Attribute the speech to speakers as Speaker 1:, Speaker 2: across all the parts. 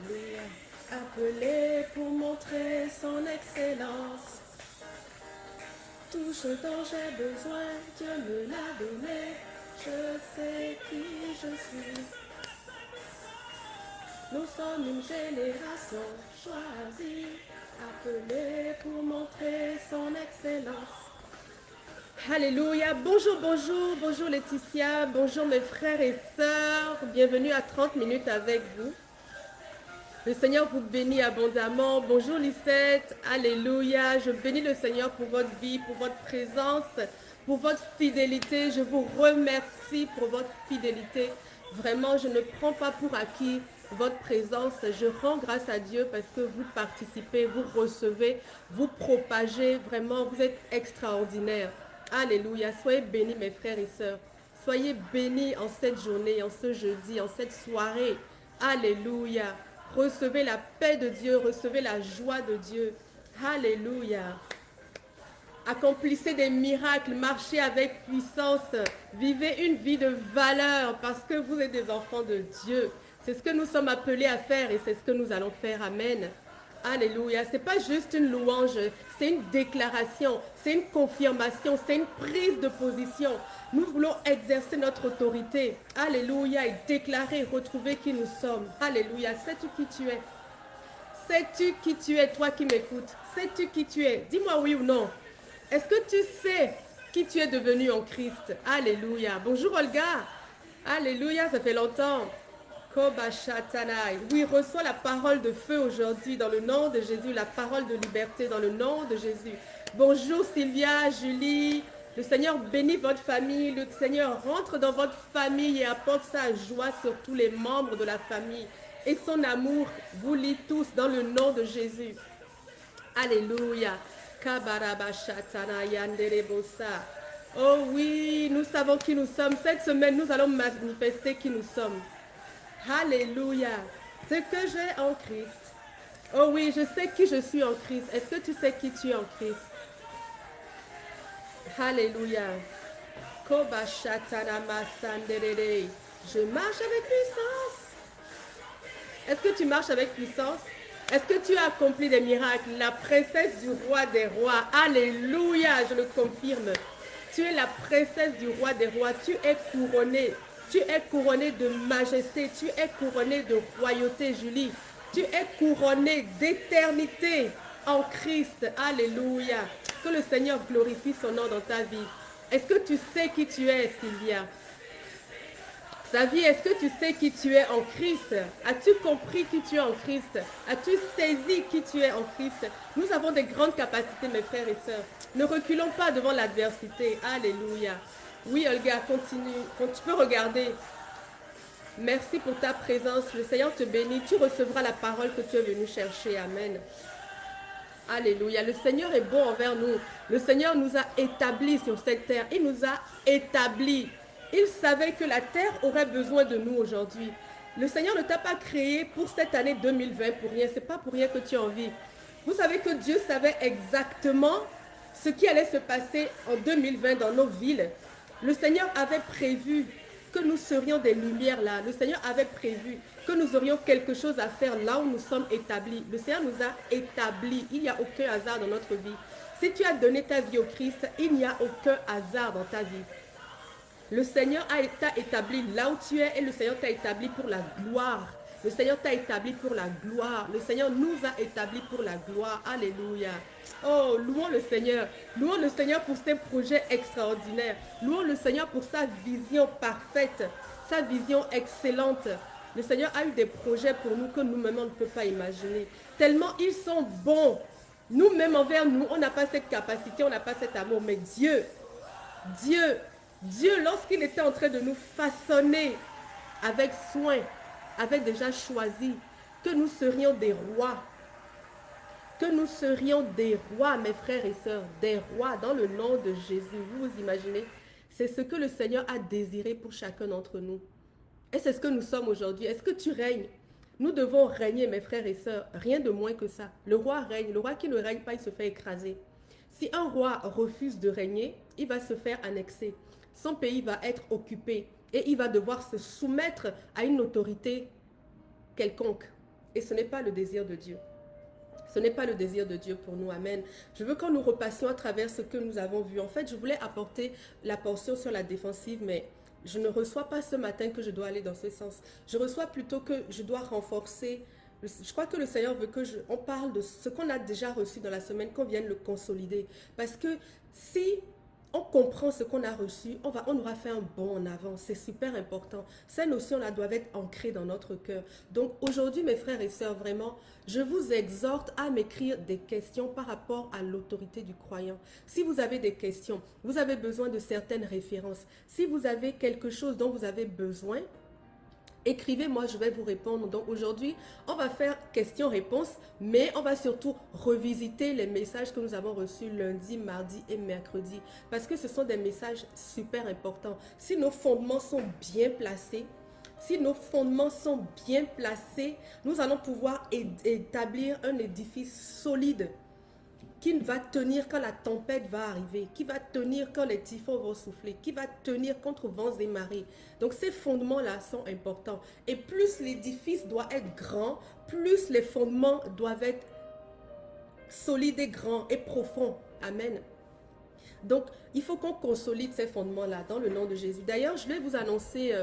Speaker 1: Alléluia. Appelé pour montrer son excellence. Tout ce dont j'ai besoin, Dieu me l'a donné. Je sais qui je suis. Nous sommes une génération choisie, appelée pour montrer son excellence. Alléluia. Bonjour, bonjour, bonjour Laetitia, bonjour mes frères et sœurs. Bienvenue à 30 minutes avec vous. Le Seigneur vous bénit abondamment. Bonjour Lisette. Alléluia. Je bénis le Seigneur pour votre vie, pour votre présence, pour votre fidélité. Je vous remercie pour votre fidélité. Vraiment, je ne prends pas pour acquis votre présence. Je rends grâce à Dieu parce que vous participez, vous recevez, vous propagez. Vraiment, vous êtes extraordinaires. Alléluia. Soyez bénis mes frères et sœurs. Soyez bénis en cette journée, en ce jeudi, en cette soirée. Alléluia. Recevez la paix de Dieu, recevez la joie de Dieu. Alléluia. Accomplissez des miracles, marchez avec puissance, vivez une vie de valeur parce que vous êtes des enfants de Dieu. C'est ce que nous sommes appelés à faire et c'est ce que nous allons faire. Amen. Alléluia. Ce n'est pas juste une louange, c'est une déclaration, c'est une confirmation, c'est une prise de position. Nous voulons exercer notre autorité. Alléluia. Et déclarer, retrouver qui nous sommes. Alléluia. Sais-tu qui tu es? Sais-tu qui tu es, toi qui m'écoutes? Sais-tu qui tu es? Dis-moi oui ou non. Est-ce que tu sais qui tu es devenu en Christ? Alléluia. Bonjour Olga. Alléluia, ça fait longtemps. Oui, reçois la parole de feu aujourd'hui dans le nom de Jésus, la parole de liberté dans le nom de Jésus. Bonjour Sylvia, Julie. Le Seigneur bénit votre famille. Le Seigneur rentre dans votre famille et apporte sa joie sur tous les membres de la famille. Et son amour vous lie tous dans le nom de Jésus. Alléluia. Oh oui, nous savons qui nous sommes. Cette semaine, nous allons manifester qui nous sommes. Alléluia. Ce que j'ai en Christ. Oh oui, je sais qui je suis en Christ. Est-ce que tu sais qui tu es en Christ? Alléluia. Je marche avec puissance. Est-ce que tu marches avec puissance? Est-ce que tu as accompli des miracles? La princesse du roi des rois. Alléluia, je le confirme. Tu es la princesse du roi des rois. Tu es couronnée. Tu es couronnée de majesté. Tu es couronnée de royauté, Julie. Tu es couronnée d'éternité en Christ. Alléluia. Que le Seigneur glorifie son nom dans ta vie. Est-ce que tu sais qui tu es, Sylvia? Xavier, est-ce que tu sais qui tu es en Christ? As-tu compris qui tu es en Christ? As-tu saisi qui tu es en Christ? Nous avons des grandes capacités, mes frères et sœurs. Ne reculons pas devant l'adversité. Alléluia. Oui, Olga, continue. Tu peux regarder. Merci pour ta présence. Le Seigneur te bénit. Tu recevras la parole que tu es venu chercher. Amen. Alléluia. Le Seigneur est bon envers nous. Le Seigneur nous a établis sur cette terre. Il nous a établis. Il savait que la terre aurait besoin de nous aujourd'hui. Le Seigneur ne t'a pas créé pour cette année 2020 pour rien. Ce n'est pas pour rien que tu en vis. Vous savez que Dieu savait exactement ce qui allait se passer en 2020 dans nos villes. Le Seigneur avait prévu que nous serions des lumières là. Le Seigneur avait prévu que nous aurions quelque chose à faire là où nous sommes établis. Le Seigneur nous a établis. Il n'y a aucun hasard dans notre vie. Si tu as donné ta vie au Christ, il n'y a aucun hasard dans ta vie. Le Seigneur t'a établi là où tu es et le Seigneur t'a établi pour la gloire. Le Seigneur t'a établi pour la gloire. Le Seigneur nous a établis pour la gloire. Alléluia. Oh, louons le Seigneur. Louons le Seigneur pour ses projets extraordinaires. Louons le Seigneur pour sa vision parfaite, sa vision excellente. Le Seigneur a eu des projets pour nous que nous-mêmes on ne peut pas imaginer. Tellement ils sont bons. Nous-mêmes envers nous, on n'a pas cette capacité, on n'a pas cet amour. Mais Dieu, lorsqu'il était en train de nous façonner avec soin, avait déjà choisi que nous serions des rois. Que nous serions des rois, mes frères et sœurs, des rois dans le nom de Jésus. Vous vous imaginez? C'est ce que le Seigneur a désiré pour chacun d'entre nous. Et c'est ce que nous sommes aujourd'hui. Est-ce que tu règnes? Nous devons régner, mes frères et sœurs. Rien de moins que ça. Le roi règne. Le roi qui ne règne pas, il se fait écraser. Si un roi refuse de régner, il va se faire annexer. Son pays va être occupé et il va devoir se soumettre à une autorité quelconque. Et ce n'est pas le désir de Dieu. Ce n'est pas le désir de Dieu pour nous. Amen. Je veux que nous repassions à travers ce que nous avons vu. En fait, je voulais apporter la portion sur la défensive, mais je ne reçois pas ce matin que je dois aller dans ce sens. Je reçois plutôt que je dois renforcer. Je crois que le Seigneur veut on parle de ce qu'on a déjà reçu dans la semaine, qu'on vienne le consolider. Parce que si on comprend ce qu'on a reçu, on aura fait un bond en avant. C'est super important. Ces notions-là doivent être ancrées dans notre cœur. Donc aujourd'hui, mes frères et sœurs, vraiment, je vous exhorte à m'écrire des questions par rapport à l'autorité du croyant. Si vous avez des questions, vous avez besoin de certaines références. Si vous avez quelque chose dont vous avez besoin, écrivez-moi, je vais vous répondre. Donc aujourd'hui, on va faire questions-réponses, mais on va surtout revisiter les messages que nous avons reçus lundi, mardi et mercredi. Parce que ce sont des messages super importants. Si nos fondements sont bien placés, nous allons pouvoir établir un édifice solide qui va tenir quand la tempête va arriver, qui va tenir quand les typhons vont souffler, qui va tenir contre vents et marées. Donc ces fondements-là sont importants. Et plus l'édifice doit être grand, plus les fondements doivent être solides et grands et profonds. Amen. Donc il faut qu'on consolide ces fondements-là dans le nom de Jésus. D'ailleurs, je vais vous annoncer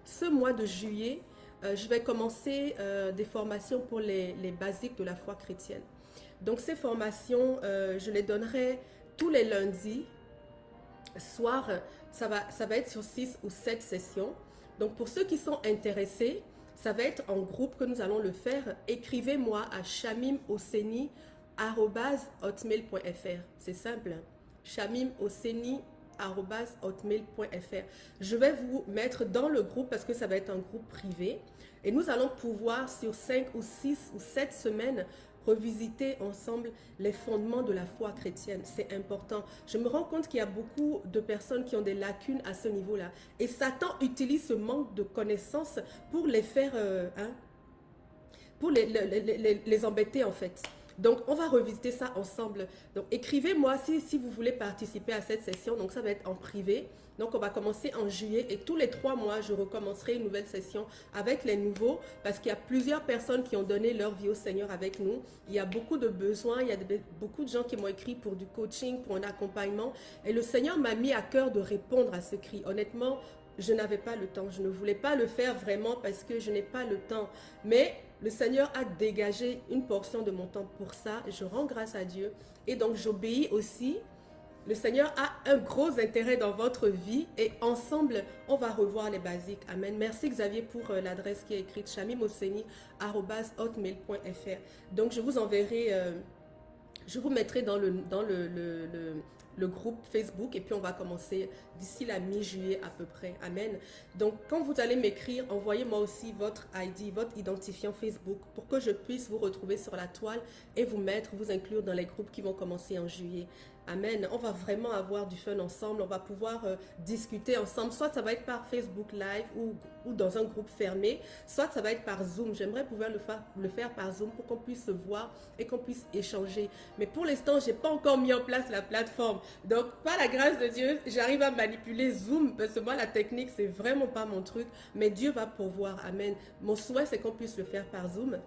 Speaker 1: ce mois de juillet, je vais commencer des formations pour les basiques de la foi chrétienne. Donc ces formations, je les donnerai tous les lundis soir. Ça va être sur 6 ou 7 sessions. Donc pour ceux qui sont intéressés, ça va être en groupe que nous allons le faire. Écrivez-moi à chamimoseni@hotmail.fr. C'est simple. chamimoseni@hotmail.fr. Je vais vous mettre dans le groupe parce que ça va être un groupe privé. Et nous allons pouvoir sur 5 ou 6 ou 7 semaines revisiter ensemble les fondements de la foi chrétienne. C'est important. Je me rends compte qu'il y a beaucoup de personnes qui ont des lacunes à ce niveau-là. Et Satan utilise ce manque de connaissances pour les faire, pour les embêter en fait. Donc, on va revisiter ça ensemble. Donc, écrivez-moi si vous voulez participer à cette session. Donc, ça va être en privé. Donc, on va commencer en juillet et tous les 3 mois, je recommencerai une nouvelle session avec les nouveaux parce qu'il y a plusieurs personnes qui ont donné leur vie au Seigneur avec nous. Il y a beaucoup de besoins. Il y a beaucoup de gens qui m'ont écrit pour du coaching, pour un accompagnement. Et le Seigneur m'a mis à cœur de répondre à ce cri. Honnêtement, je n'avais pas le temps. Je ne voulais pas le faire vraiment parce que je n'ai pas le temps. Mais le Seigneur a dégagé une portion de mon temps pour ça. Je rends grâce à Dieu. Et donc, j'obéis aussi. Le Seigneur a un gros intérêt dans votre vie et ensemble, on va revoir les basiques. Amen. Merci Xavier pour l'adresse qui est écrite chamimoseni@hotmail.fr. Donc, je vous enverrai, je vous mettrai dans le groupe Facebook et puis on va commencer d'ici la mi-juillet à peu près. Amen. Donc, quand vous allez m'écrire, envoyez-moi aussi votre ID, votre identifiant Facebook pour que je puisse vous retrouver sur la toile et vous inclure dans les groupes qui vont commencer en juillet. Amen. On va vraiment avoir du fun ensemble. On va pouvoir discuter ensemble. Soit ça va être par Facebook Live ou dans un groupe fermé. Soit ça va être par Zoom. J'aimerais pouvoir le faire par Zoom pour qu'on puisse se voir et qu'on puisse échanger. Mais pour l'instant, je n'ai pas encore mis en place la plateforme. Donc, par la grâce de Dieu, j'arrive à manipuler Zoom. Parce que moi, la technique, c'est vraiment pas mon truc. Mais Dieu va pourvoir. Amen. Mon souhait, c'est qu'on puisse le faire par Zoom.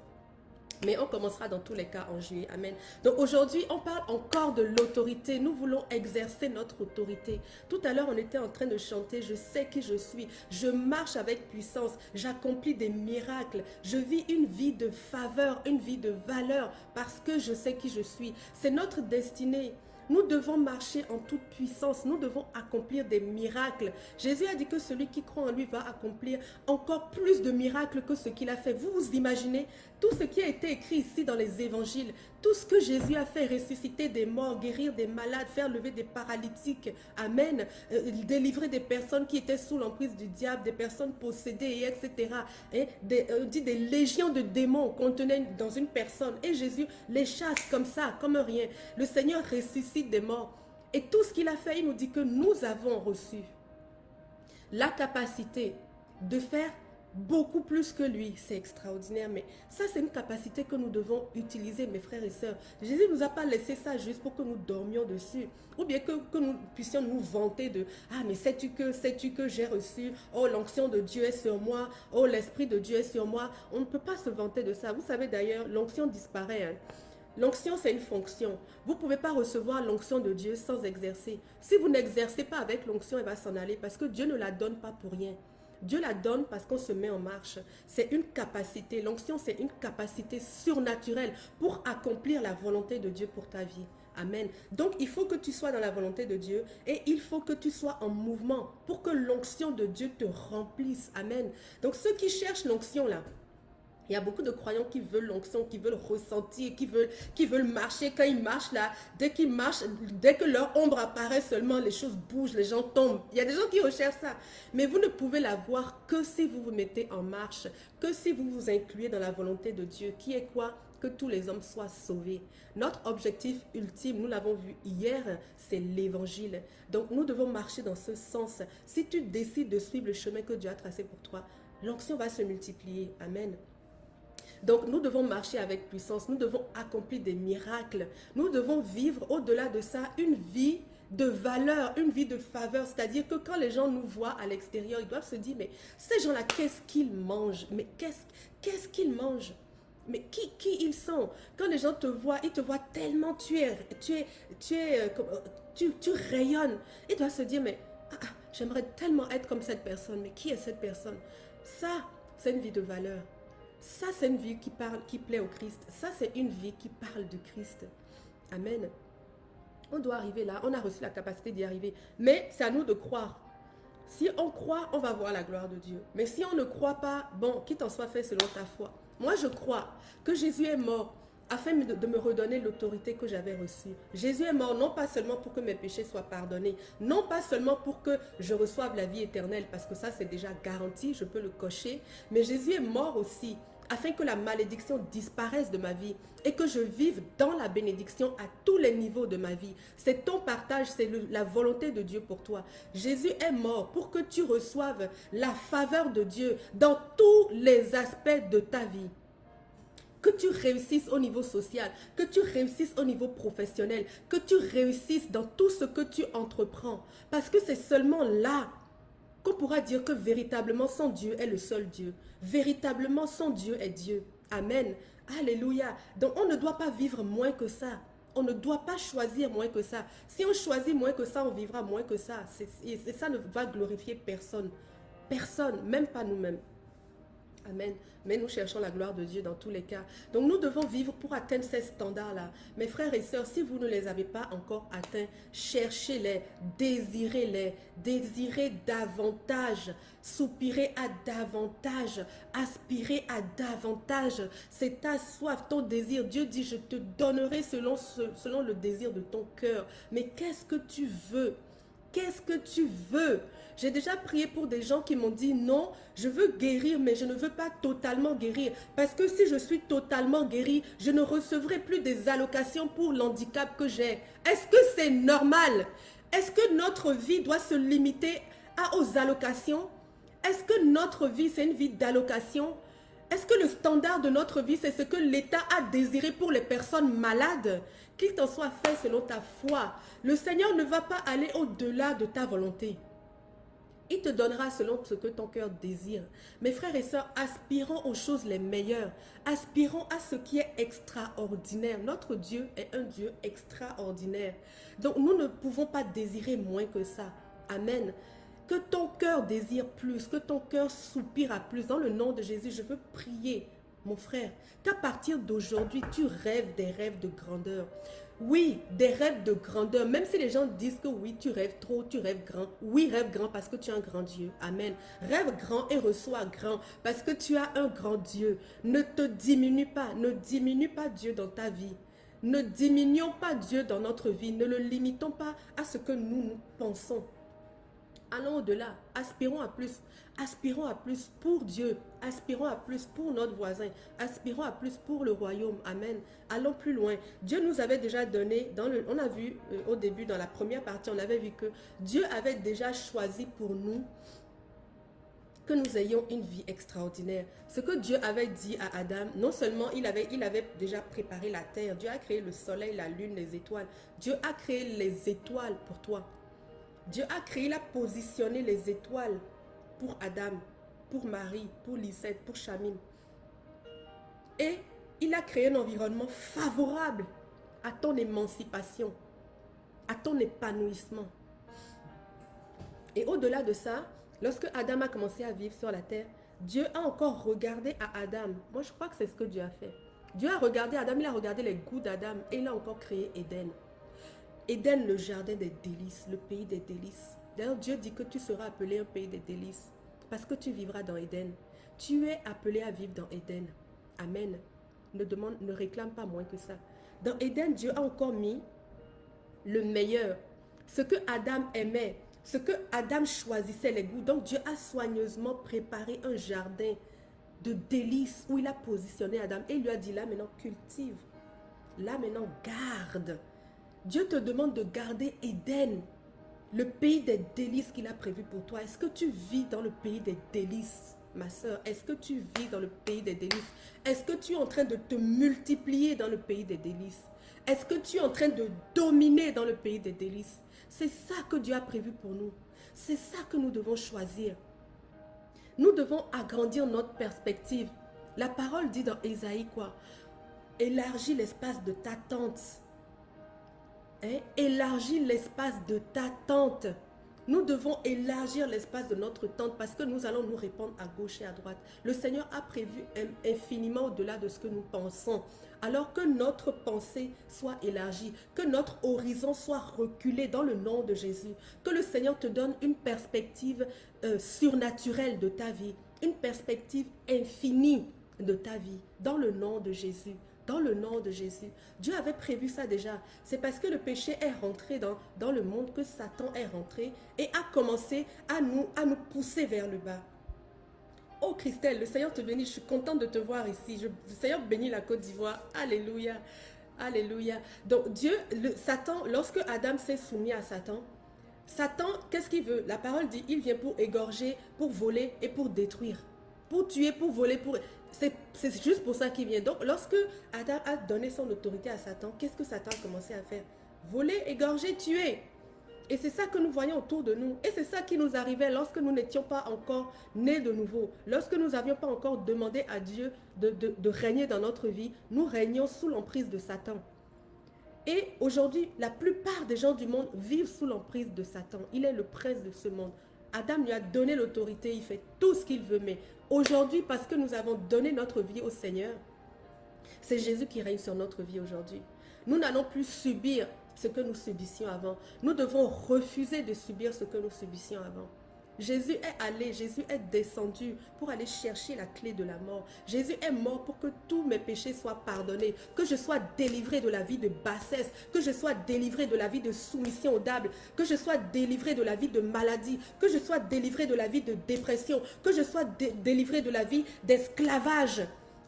Speaker 1: Mais on commencera dans tous les cas en juillet. Amen. Donc aujourd'hui, on parle encore de l'autorité. Nous voulons exercer notre autorité. Tout à l'heure, on était en train de chanter « Je sais qui je suis. Je marche avec puissance. J'accomplis des miracles. Je vis une vie de faveur, une vie de valeur parce que je sais qui je suis. » C'est notre destinée. Nous devons marcher en toute puissance. Nous devons accomplir des miracles. Jésus a dit que celui qui croit en lui va accomplir encore plus de miracles que ce qu'il a fait. Vous vous imaginez tout ce qui a été écrit ici dans les évangiles, tout ce que Jésus a fait, ressusciter des morts, guérir des malades, faire lever des paralytiques, amen, délivrer des personnes qui étaient sous l'emprise du diable, des personnes possédées, etc. Et des légions de démons contenaient dans une personne. Et Jésus les chasse comme ça, comme rien. Le Seigneur ressuscite des morts. Et tout ce qu'il a fait, il nous dit que nous avons reçu la capacité de faire beaucoup plus que lui. C'est extraordinaire, mais ça, c'est une capacité que nous devons utiliser, mes frères et sœurs. Jésus ne nous a pas laissé ça juste pour que nous dormions dessus, ou bien que nous puissions nous vanter de « Ah, mais sais-tu que j'ai reçu, oh, l'onction de Dieu est sur moi, oh, l'Esprit de Dieu est sur moi. » On ne peut pas se vanter de ça. Vous savez d'ailleurs, l'onction disparaît, hein. L'onction, c'est une fonction. Vous ne pouvez pas recevoir l'onction de Dieu sans exercer. Si vous n'exercez pas avec l'onction, elle va s'en aller parce que Dieu ne la donne pas pour rien. Dieu la donne parce qu'on se met en marche. C'est une capacité. L'onction, c'est une capacité surnaturelle pour accomplir la volonté de Dieu pour ta vie. Amen. Donc, il faut que tu sois dans la volonté de Dieu et il faut que tu sois en mouvement pour que l'onction de Dieu te remplisse. Amen. Donc, ceux qui cherchent l'onction là, il y a beaucoup de croyants qui veulent l'onction, qui veulent ressentir, qui veulent marcher. Quand ils marchent là, dès qu'ils marchent, dès que leur ombre apparaît seulement, les choses bougent, les gens tombent. Il y a des gens qui recherchent ça. Mais vous ne pouvez l'avoir que si vous vous mettez en marche, que si vous vous incluez dans la volonté de Dieu, qui est quoi? Que tous les hommes soient sauvés. Notre objectif ultime, nous l'avons vu hier, c'est l'évangile. Donc nous devons marcher dans ce sens. Si tu décides de suivre le chemin que Dieu a tracé pour toi, l'onction va se multiplier. Amen. Donc nous devons marcher avec puissance, nous devons accomplir des miracles, nous devons vivre au-delà de ça une vie de valeur, une vie de faveur, c'est-à-dire que quand les gens nous voient à l'extérieur, ils doivent se dire, mais ces gens-là, qu'est-ce qu'ils mangent? Mais qu'est-ce qu'ils mangent? Mais qui ils sont? Quand les gens te voient, ils te voient tellement, tu rayonnes. Ils doivent se dire, mais j'aimerais tellement être comme cette personne, mais qui est cette personne? Ça, c'est une vie de valeur. Ça, c'est une vie qui plaît au Christ. Ça, c'est une vie qui parle de Christ. Amen. On doit arriver là. On a reçu la capacité d'y arriver. Mais c'est à nous de croire. Si on croit, on va voir la gloire de Dieu. Mais si on ne croit pas, bon, qu'il t'en soit fait selon ta foi. Moi, je crois que Jésus est mort afin de me redonner l'autorité que j'avais reçue. Jésus est mort non pas seulement pour que mes péchés soient pardonnés, non pas seulement pour que je reçoive la vie éternelle, parce que ça c'est déjà garanti, je peux le cocher, mais Jésus est mort aussi afin que la malédiction disparaisse de ma vie et que je vive dans la bénédiction à tous les niveaux de ma vie. C'est ton partage, c'est la volonté de Dieu pour toi. Jésus est mort pour que tu reçoives la faveur de Dieu dans tous les aspects de ta vie. Que tu réussisses au niveau social, que tu réussisses au niveau professionnel, que tu réussisses dans tout ce que tu entreprends. Parce que c'est seulement là qu'on pourra dire que véritablement son Dieu est le seul Dieu. Véritablement son Dieu est Dieu. Amen. Alléluia. Donc on ne doit pas vivre moins que ça. On ne doit pas choisir moins que ça. Si on choisit moins que ça, on vivra moins que ça. Et ça ne va glorifier personne. Personne, même pas nous-mêmes. Amen. Mais nous cherchons la gloire de Dieu dans tous les cas. Donc nous devons vivre pour atteindre ces standards-là. Mes frères et sœurs, si vous ne les avez pas encore atteints, cherchez-les, désirez-les, désirez davantage, soupirez à davantage, aspirez à davantage. C'est ta soif, ton désir. Dieu dit, je te donnerai selon le désir de ton cœur. Mais qu'est-ce que tu veux? Qu'est-ce que tu veux? J'ai déjà prié pour des gens qui m'ont dit non, je veux guérir, mais je ne veux pas totalement guérir. Parce que si je suis totalement guéri, je ne recevrai plus des allocations pour l'handicap que j'ai. Est-ce que c'est normal? Est-ce que notre vie doit se limiter aux allocations? Est-ce que notre vie, c'est une vie d'allocation? Est-ce que le standard de notre vie, c'est ce que l'État a désiré pour les personnes malades? Qu'il t'en soit fait selon ta foi. Le Seigneur ne va pas aller au-delà de ta volonté. Il te donnera selon ce que ton cœur désire. Mes frères et sœurs, aspirons aux choses les meilleures. Aspirons à ce qui est extraordinaire. Notre Dieu est un Dieu extraordinaire. Donc nous ne pouvons pas désirer moins que ça. Amen. Que ton cœur désire plus, que ton cœur soupire à plus. Dans le nom de Jésus, je veux prier, mon frère, qu'à partir d'aujourd'hui, tu rêves des rêves de grandeur. Oui, des rêves de grandeur. Même si les gens disent que oui, tu rêves trop, tu rêves grand. Oui, rêve grand parce que tu es un grand Dieu. Amen. Rêve grand et reçois grand parce que tu as un grand Dieu. Ne te diminue pas. Ne diminue pas Dieu dans ta vie. Ne diminuons pas Dieu dans notre vie. Ne le limitons pas à ce que nous pensons. Allons au-delà, aspirons à plus pour Dieu, aspirons à plus pour notre voisin, aspirons à plus pour le royaume, amen. Allons plus loin. Dieu nous avait déjà donné, on a vu au début, dans la première partie, on avait vu que Dieu avait déjà choisi pour nous que nous ayons une vie extraordinaire. Ce que Dieu avait dit à Adam, non seulement il avait déjà préparé la terre, Dieu a créé le soleil, la lune, les étoiles. Dieu a créé les étoiles pour toi. Dieu a créé, il a positionné les étoiles pour Adam, pour Marie, pour Lisette, pour Chamine. Et il a créé un environnement favorable à ton émancipation, à ton épanouissement. Et au-delà de ça, lorsque Adam a commencé à vivre sur la terre, Dieu a encore regardé à Adam. Moi, je crois que c'est ce que Dieu a fait. Dieu a regardé Adam, il a regardé les goûts d'Adam et il a encore créé Éden. Éden, le jardin des délices, le pays des délices. D'ailleurs, Dieu dit que tu seras appelé un pays des délices parce que tu vivras dans Éden. Tu es appelé à vivre dans Éden. Amen. Ne réclame pas moins que ça. Dans Éden, Dieu a encore mis le meilleur. Ce que Adam aimait, ce que Adam choisissait, les goûts. Donc Dieu a soigneusement préparé un jardin de délices où il a positionné Adam et il lui a dit, là maintenant cultive, là maintenant garde. Dieu te demande de garder Éden, le pays des délices qu'il a prévu pour toi. Est-ce que tu vis dans le pays des délices, ma soeur? Est-ce que tu vis dans le pays des délices? Est-ce que tu es en train de te multiplier dans le pays des délices? Est-ce que tu es en train de dominer dans le pays des délices? C'est ça que Dieu a prévu pour nous. C'est ça que nous devons choisir. Nous devons agrandir notre perspective. La parole dit dans Ésaïe quoi? Élargis l'espace de ta tente. Hein? Élargis l'espace de ta tente. Nous devons élargir l'espace de notre tente parce que nous allons nous répandre à gauche et à droite. Le Seigneur a prévu infiniment au-delà de ce que nous pensons. Alors que notre pensée soit élargie, que notre horizon soit reculé dans le nom de Jésus. Que le Seigneur te donne une perspective surnaturelle de ta vie. Une perspective infinie de ta vie dans le nom de Jésus. Dans le nom de Jésus. Dieu avait prévu ça déjà. C'est parce que le péché est rentré dans le monde que Satan est rentré et a commencé à nous pousser vers le bas. Oh Christelle, le Seigneur te bénit. Je suis contente de te voir ici. Le Seigneur bénit la Côte d'Ivoire. Alléluia. Alléluia. Donc Dieu, Satan, lorsque Adam s'est soumis à Satan, Satan, qu'est-ce qu'il veut? La parole dit, il vient pour égorger, pour voler et pour détruire. Pour tuer, pour voler, pour... C'est juste pour ça qu'il vient. Donc, lorsque Adam a donné son autorité à Satan, qu'est-ce que Satan a commencé à faire? Voler, égorger, tuer. Et c'est ça que nous voyons autour de nous. Et c'est ça qui nous arrivait lorsque nous n'étions pas encore nés de nouveau. Lorsque nous n'avions pas encore demandé à Dieu de régner dans notre vie, nous régnions sous l'emprise de Satan. Et aujourd'hui, la plupart des gens du monde vivent sous l'emprise de Satan. Il est le prince de ce monde. Adam lui a donné l'autorité, il fait tout ce qu'il veut. Mais aujourd'hui, parce que nous avons donné notre vie au Seigneur, c'est Jésus qui règne sur notre vie aujourd'hui. Nous n'allons plus subir ce que nous subissions avant. Nous devons refuser de subir ce que nous subissions avant. Jésus est allé, Jésus est descendu pour aller chercher la clé de la mort. Jésus est mort pour que tous mes péchés soient pardonnés, que je sois délivré de la vie de bassesse, que je sois délivré de la vie de soumission au diable, que je sois délivré de la vie de maladie, que je sois délivré de la vie de dépression, que je sois délivré de la vie d'esclavage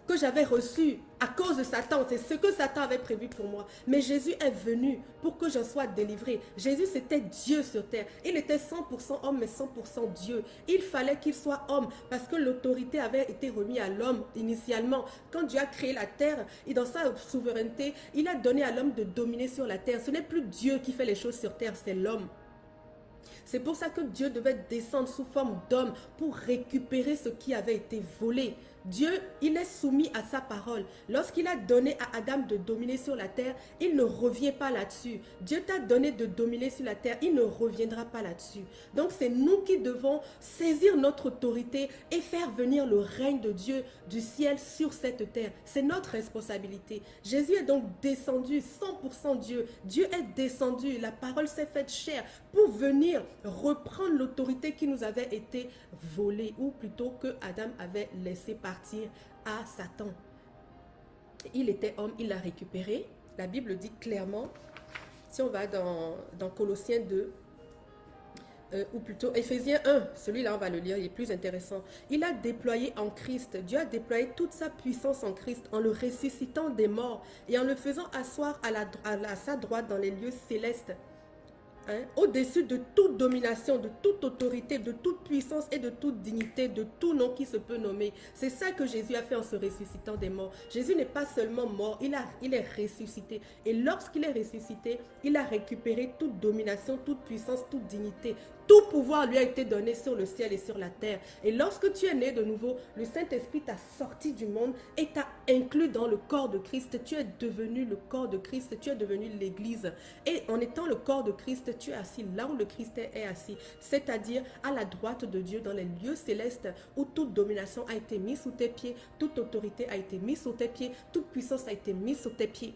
Speaker 1: que j'avais reçu à cause de Satan. C'est ce que Satan avait prévu pour moi. Mais Jésus est venu pour que je sois délivré. Jésus, c'était Dieu sur terre. Il était 100% homme, mais 100% Dieu. Il fallait qu'il soit homme parce que l'autorité avait été remise à l'homme initialement. Quand Dieu a créé la terre, et dans sa souveraineté, il a donné à l'homme de dominer sur la terre. Ce n'est plus Dieu qui fait les choses sur terre, c'est l'homme. C'est pour ça que Dieu devait descendre sous forme d'homme pour récupérer ce qui avait été volé. Dieu, il est soumis à sa parole. Lorsqu'il a donné à Adam de dominer sur la terre, il ne revient pas là-dessus. Dieu t'a donné de dominer sur la terre, il ne reviendra pas là-dessus. Donc c'est nous qui devons saisir notre autorité et faire venir le règne de Dieu du ciel sur cette terre. C'est notre responsabilité. Jésus est donc descendu, 100% Dieu. Dieu est descendu, la parole s'est faite chair pour venir reprendre l'autorité qui nous avait été volée, ou plutôt que Adam avait laissé partir à Satan. Il était homme, il l'a récupéré. La Bible dit clairement, si on va dans Colossiens 2, ou plutôt Éphésiens 1, celui-là on va le lire, il est plus intéressant. Il a déployé en Christ, Dieu a déployé toute sa puissance en Christ en le ressuscitant des morts et en le faisant asseoir à sa droite dans les lieux célestes. hein, au-dessus de toute domination, de toute autorité, de toute puissance et de toute dignité, de tout nom qui se peut nommer. C'est ça que Jésus a fait en se ressuscitant des morts. Jésus n'est pas seulement mort, il est ressuscité. Et lorsqu'il est ressuscité, il a récupéré toute domination, toute puissance, toute dignité. Tout pouvoir lui a été donné sur le ciel et sur la terre. Et lorsque tu es né de nouveau, le Saint-Esprit t'a sorti du monde et t'a inclus dans le corps de Christ. Tu es devenu le corps de Christ, tu es devenu l'Église. Et en étant le corps de Christ, tu es assis là où le Christ est assis, c'est-à-dire à la droite de Dieu dans les lieux célestes où toute domination a été mise sous tes pieds, toute autorité a été mise sous tes pieds, toute puissance a été mise sous tes pieds.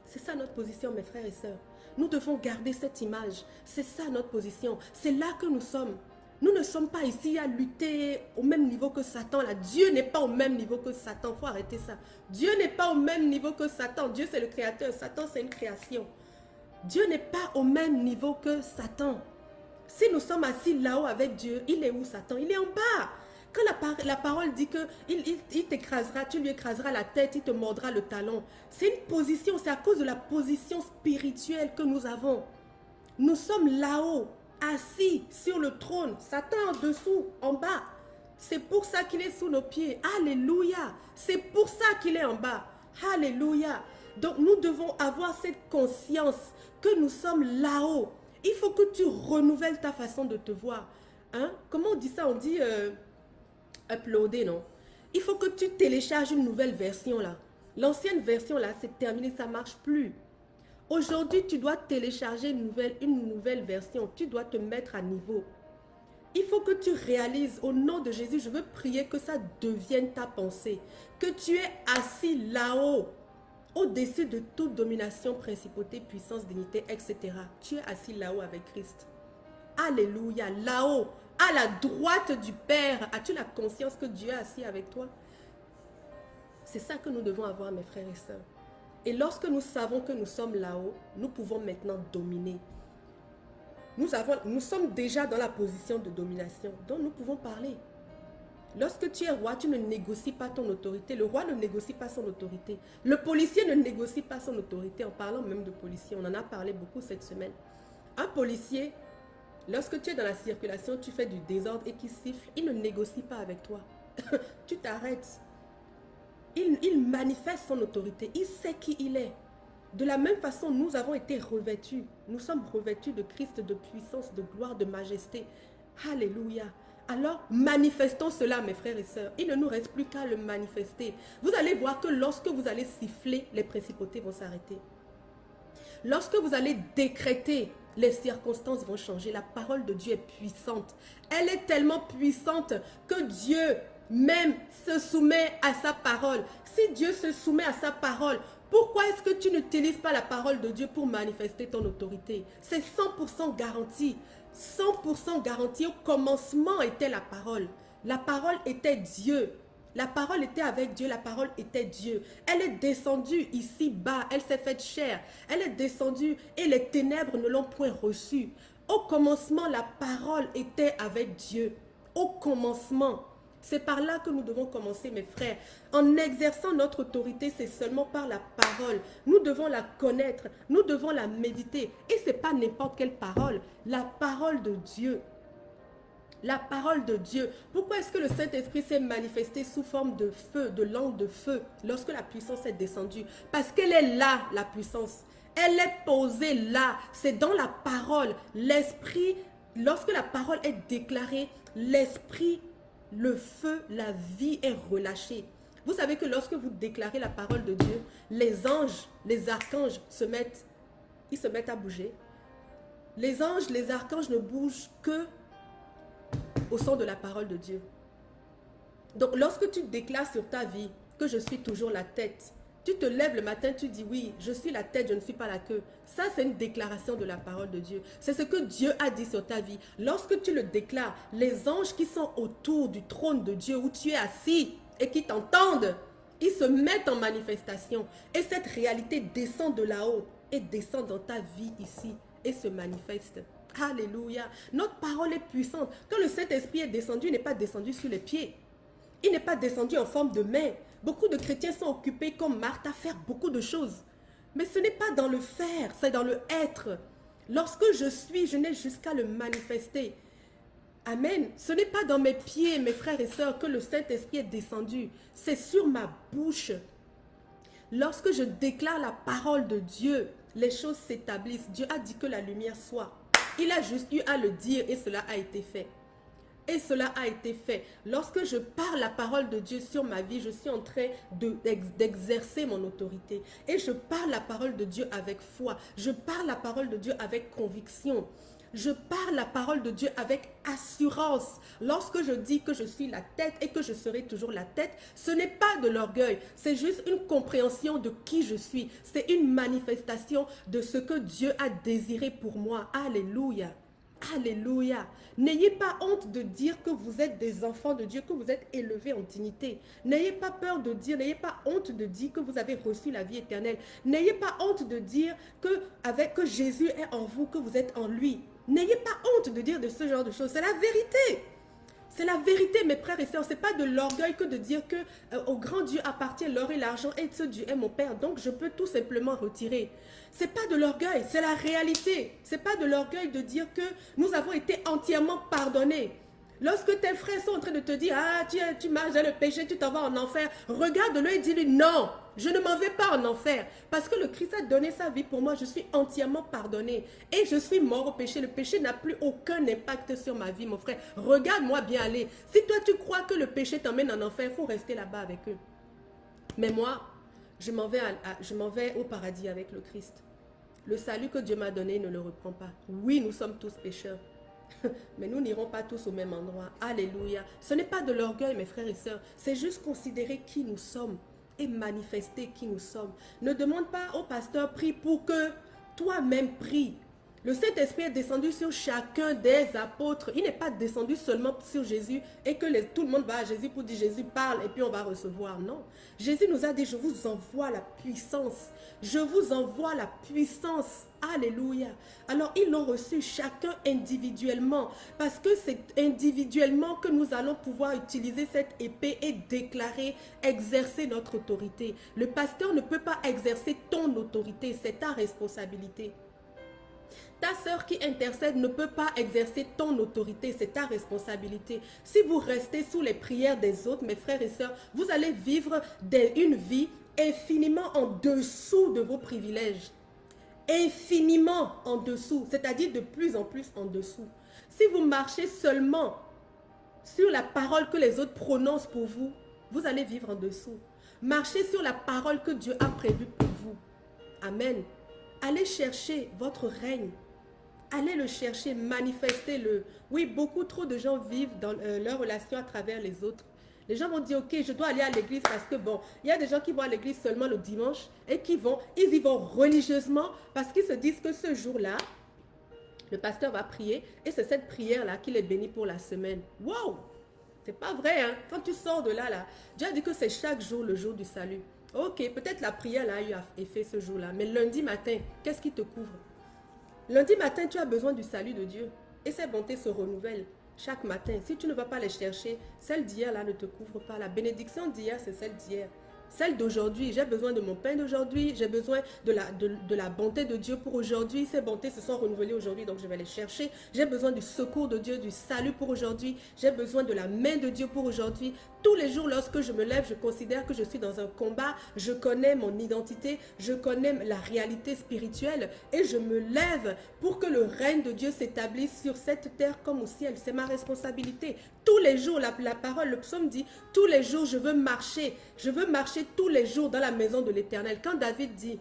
Speaker 1: C'est ça notre position, mes frères et sœurs. Nous devons garder cette image. C'est ça notre position. C'est là que nous sommes. Nous ne sommes pas ici à lutter au même niveau que Satan. Là. Dieu n'est pas au même niveau que Satan. Il faut arrêter ça. Dieu n'est pas au même niveau que Satan. Dieu, c'est le créateur. Satan, c'est une création. Dieu n'est pas au même niveau que Satan. Si nous sommes assis là-haut avec Dieu, il est où Satan? Il est en bas. Quand la parole dit qu'il t'écrasera, tu lui écraseras la tête, il te mordra le talon. C'est une position, c'est à cause de la position spirituelle que nous avons. Nous sommes là-haut, assis sur le trône. Satan en dessous, en bas. C'est pour ça qu'il est sous nos pieds. Alléluia. C'est pour ça qu'il est en bas. Alléluia. Donc nous devons avoir cette conscience que nous sommes là-haut. Il faut que tu renouvelles ta façon de te voir. Hein? Comment on dit ça? On dit uploader, non? Il faut que tu télécharges une nouvelle version là. L'ancienne version là, c'est terminé, ça ne marche plus. Aujourd'hui, tu dois télécharger une nouvelle version. Tu dois te mettre à niveau. Il faut que tu réalises, au nom de Jésus, je veux prier que ça devienne ta pensée. Que tu es assis là-haut, au-dessus de toute domination, principauté, puissance, dignité, etc. Tu es assis là-haut avec Christ. Alléluia, là-haut, à la droite du Père. As-tu la conscience que Dieu est assis avec toi? C'est ça que nous devons avoir, mes frères et sœurs. Et lorsque nous savons que nous sommes là-haut, nous pouvons maintenant dominer. Nous sommes déjà dans la position de domination, donc nous pouvons parler. Lorsque tu es roi, tu ne négocies pas ton autorité. Le roi ne négocie pas son autorité. Le policier ne négocie pas son autorité. En parlant même de policier, on en a parlé beaucoup cette semaine. Un policier, lorsque tu es dans la circulation, tu fais du désordre et qu'il siffle, il ne négocie pas avec toi. Tu t'arrêtes. Il manifeste son autorité. Il sait qui il est. De la même façon, nous avons été revêtus. Nous sommes revêtus de Christ, de puissance, de gloire, de majesté. Alléluia. Alors, manifestons cela, mes frères et sœurs. Il ne nous reste plus qu'à le manifester. Vous allez voir que lorsque vous allez siffler, les principautés vont s'arrêter. Lorsque vous allez décréter, les circonstances vont changer. La parole de Dieu est puissante. Elle est tellement puissante que Dieu même se soumet à sa parole. Si Dieu se soumet à sa parole, pourquoi est-ce que tu n'utilises pas la parole de Dieu pour manifester ton autorité? C'est 100% garanti. 100% garanti. Au commencement était la parole. La parole était Dieu. La parole était avec Dieu, la parole était Dieu. Elle est descendue ici bas, elle s'est faite chair. Elle est descendue et les ténèbres ne l'ont point reçue. Au commencement, la parole était avec Dieu. Au commencement. C'est par là que nous devons commencer, mes frères. En exerçant notre autorité, c'est seulement par la parole. Nous devons la connaître, nous devons la méditer. Et ce n'est pas n'importe quelle parole, la parole de Dieu. La parole de Dieu. Pourquoi est-ce que le Saint-Esprit s'est manifesté sous forme de feu, de langue de feu, lorsque la puissance est descendue? Parce qu'elle est là, la puissance. Elle est posée là. C'est dans la parole. L'Esprit, lorsque la parole est déclarée, l'Esprit, le feu, la vie est relâchée. Vous savez que lorsque vous déclarez la parole de Dieu, les anges, les archanges ils se mettent à bouger. Les anges, les archanges ne bougent que au son de la parole de Dieu. Donc, lorsque tu déclares sur ta vie que je suis toujours la tête, tu te lèves le matin, tu dis oui, je suis la tête, je ne suis pas la queue. Ça, c'est une déclaration de la parole de Dieu. C'est ce que Dieu a dit sur ta vie. Lorsque tu le déclares, les anges qui sont autour du trône de Dieu où tu es assis et qui t'entendent, ils se mettent en manifestation. Et cette réalité descend de là-haut et descend dans ta vie ici et se manifeste. Alléluia. Notre parole est puissante. Quand le Saint-Esprit est descendu, il n'est pas descendu sur les pieds. Il n'est pas descendu en forme de main. Beaucoup de chrétiens sont occupés comme Marthe à faire beaucoup de choses. Mais ce n'est pas dans le faire, c'est dans le être. Lorsque je n'ai jusqu'à le manifester. Amen. Ce n'est pas dans mes pieds, mes frères et sœurs, que le Saint-Esprit est descendu. C'est sur ma bouche. Lorsque je déclare la parole de Dieu, les choses s'établissent. Dieu a dit que la lumière soit. Il a juste eu à le dire et cela a été fait. Et cela a été fait. Lorsque je parle la parole de Dieu sur ma vie, je suis en train d'exercer mon autorité. Et je parle la parole de Dieu avec foi. Je parle la parole de Dieu avec conviction. Je parle la parole de Dieu avec assurance. Lorsque je dis que je suis la tête et que je serai toujours la tête, ce n'est pas de l'orgueil. C'est juste une compréhension de qui je suis. C'est une manifestation de ce que Dieu a désiré pour moi. Alléluia. Alléluia. N'ayez pas honte de dire que vous êtes des enfants de Dieu, que vous êtes élevés en dignité. N'ayez pas peur de dire, n'ayez pas honte de dire que vous avez reçu la vie éternelle. N'ayez pas honte de dire que Jésus est en vous, que vous êtes en lui. N'ayez pas honte de dire de ce genre de choses. C'est la vérité. C'est la vérité, mes frères et sœurs. Ce n'est pas de l'orgueil que de dire que au grand Dieu appartient l'or et l'argent et ce Dieu est mon Père. Donc, je peux tout simplement retirer. Ce n'est pas de l'orgueil, c'est la réalité. Ce n'est pas de l'orgueil de dire que nous avons été entièrement pardonnés. Lorsque tes frères sont en train de te dire, ah, tu marches dans le péché, tu t'en vas en enfer, regarde-le et dis-lui, non, je ne m'en vais pas en enfer. Parce que le Christ a donné sa vie pour moi, je suis entièrement pardonné. Et je suis mort au péché. Le péché n'a plus aucun impact sur ma vie, mon frère. Regarde-moi bien aller. Si toi, tu crois que le péché t'emmène en enfer, il faut rester là-bas avec eux. Mais moi, je m'en vais au paradis avec le Christ. Le salut que Dieu m'a donné ne le reprend pas. Oui, nous sommes tous pécheurs. Mais nous n'irons pas tous au même endroit. Alléluia. Ce n'est pas de l'orgueil, mes frères et sœurs. C'est juste considérer qui nous sommes et manifester qui nous sommes. Ne demande pas au pasteur, prie pour que toi-même prie. Le Saint-Esprit est descendu sur chacun des apôtres. Il n'est pas descendu seulement sur Jésus et que tout le monde va à Jésus pour dire Jésus parle et puis on va recevoir. Non. Jésus nous a dit je vous envoie la puissance. Je vous envoie la puissance. Alléluia. Alors ils l'ont reçu chacun individuellement parce que c'est individuellement que nous allons pouvoir utiliser cette épée et déclarer, exercer notre autorité. Le pasteur ne peut pas exercer ton autorité, c'est ta responsabilité. Ta sœur qui intercède ne peut pas exercer ton autorité, c'est ta responsabilité. Si vous restez sous les prières des autres, mes frères et sœurs, vous allez vivre une vie infiniment en dessous de vos privilèges. Infiniment en dessous, c'est-à-dire de plus en plus en dessous. Si vous marchez seulement sur la parole que les autres prononcent pour vous, vous allez vivre en dessous. Marchez sur la parole que Dieu a prévue pour vous. Amen. Allez chercher votre règne. Allez le chercher, manifestez-le. Oui, beaucoup trop de gens vivent dans leur relation à travers les autres. Les gens vont dire, ok, je dois aller à l'église parce que bon, il y a des gens qui vont à l'église seulement le dimanche et ils y vont religieusement parce qu'ils se disent que ce jour-là, le pasteur va prier et c'est cette prière-là qui les bénit pour la semaine. Wow! C'est pas vrai, hein? Quand tu sors de là, Dieu a dit que c'est chaque jour le jour du salut. Ok, peut-être la prière là a eu effet ce jour-là, mais lundi matin, qu'est-ce qui te couvre? Lundi matin, tu as besoin du salut de Dieu et ses bontés se renouvellent chaque matin. Si tu ne vas pas les chercher, celle d'hier là ne te couvre pas. La bénédiction d'hier, c'est celle d'hier. Celle d'aujourd'hui, j'ai besoin de mon pain d'aujourd'hui, j'ai besoin de la bonté de Dieu pour aujourd'hui. Ces bontés se sont renouvelées aujourd'hui, donc je vais les chercher. J'ai besoin du secours de Dieu, du salut pour aujourd'hui. J'ai besoin de la main de Dieu pour aujourd'hui. Tous les jours, lorsque je me lève, je considère que je suis dans un combat. Je connais mon identité, je connais la réalité spirituelle et je me lève pour que le règne de Dieu s'établisse sur cette terre comme au ciel. C'est ma responsabilité. Tous les jours, la parole, le psaume dit, tous les jours, je veux marcher tous les jours dans la maison de l'Éternel. Quand David dit,